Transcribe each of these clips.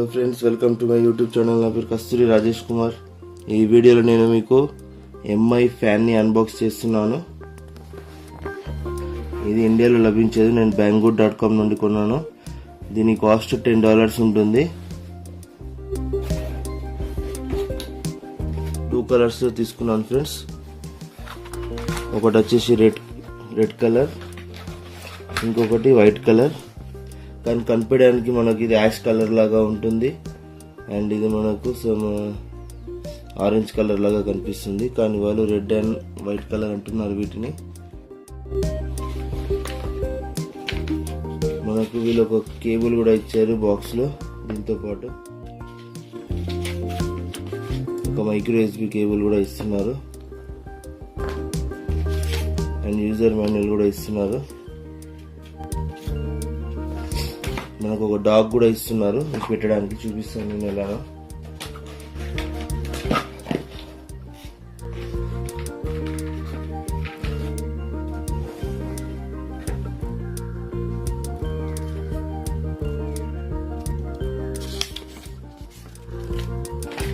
Hello friends, welcome to my YouTube channel. నా పేరు కస్తూరి రాజేష్ కుమార్. ఈ వీడియోలో నేను మీకు ఎంఐ ఫ్యాన్ని అన్బాక్స్ చేస్తున్నాను. ఇది ఇండియాలో లభించేది. నేను banggood.com నుండి కొన్నాను. దీని కాస్ట్ $10 ఉంటుంది. 2 కలర్స్ తీసుకున్నాను ఫ్రెండ్స్. ఒకటి వచ్చేసి రెడ్ కలర్, ఇంకొకటి వైట్ కలర్. కానీ కనిపించడానికి మనకి ఇది యాష్ కలర్ లాగా ఉంటుంది, అండ్ ఇది మనకు సమ్ ఆరెంజ్ కలర్ లాగా కనిపిస్తుంది. కానీ వాళ్ళు రెడ్ అండ్ వైట్ కలర్ అంటున్నారు వీటిని. మనకు వీళ్ళు ఒక కేబుల్ కూడా ఇచ్చారు బాక్స్ లో. దీంతో పాటు ఒక మైక్రో USB కేబుల్ కూడా ఇస్తున్నారు, అండ్ యూజర్ మాన్యువల్ కూడా ఇస్తున్నారు. మనకు ఒక డాగ్ కూడా ఇస్తున్నారు పెట్టడానికి. చూపిస్తాను నేను ఎలా.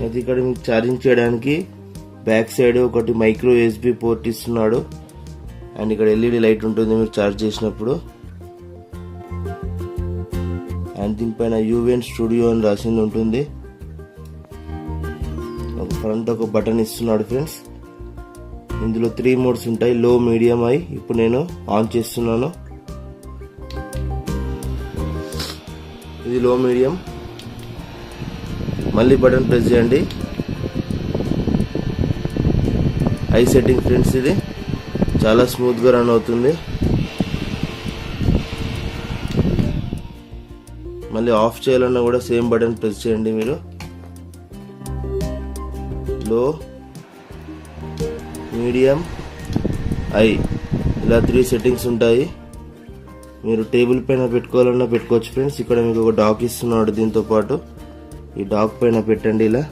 అది ఇక్కడ మీకు ఛార్జింగ్ చేయడానికి బ్యాక్ సైడ్ ఒకటి మైక్రో USB పోర్ట్ ఇస్తున్నాడు, అండ్ ఇక్కడ LED లైట్ ఉంటుంది మీరు ఛార్జ్ చేసినప్పుడు. అండ్ దీనిపైన యూవెన్ స్టూడియో అని రాసింది ఉంటుంది. ఒక ఫ్రంట్ ఒక బటన్ ఇస్తున్నాడు ఫ్రెండ్స్. ఇందులో 3 మోడ్స్ ఉంటాయి, లో, మీడియం, హై. ఇప్పుడు నేను ఆన్ చేస్తున్నాను. ఇది లో మీడియం. మళ్ళీ బటన్ ప్రెస్ చేయండి. High setting friends. ఇది చాలా స్మూత్ గా రన్ అవుతుంది. మళ్ళీ ఆఫ్ చేయాలన్నా కూడా సేమ్ బటన్ ప్రెస్ చేయండి మీరు. లో, మీడియం, హై, ఇలా 3 సెట్టింగ్స్ ఉంటాయి. మీరు టేబుల్ పైన పెట్టుకోవాలన్నా పెట్టుకోవచ్చు ఫ్రెండ్స్. ఇక్కడ మీకు ఒక డాక్ ఇస్తున్నాడు దీంతో పాటు. ఈ డాక్ పైన పెట్టండి ఇలా.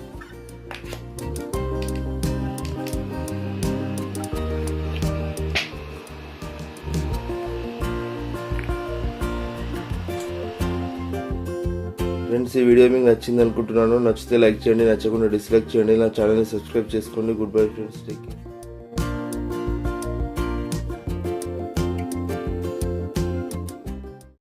ఫ్రెండ్స్, ఈ వీడియో మీకు నచ్చింది అనుకుంటున్నాను. నచ్చితే లైక్ చేయండి, నచ్చకుండా డిస్లైక్ చేయండి. నా ఛానల్ని సబ్స్క్రైబ్ చేసుకోండి. Good bye friends, take care.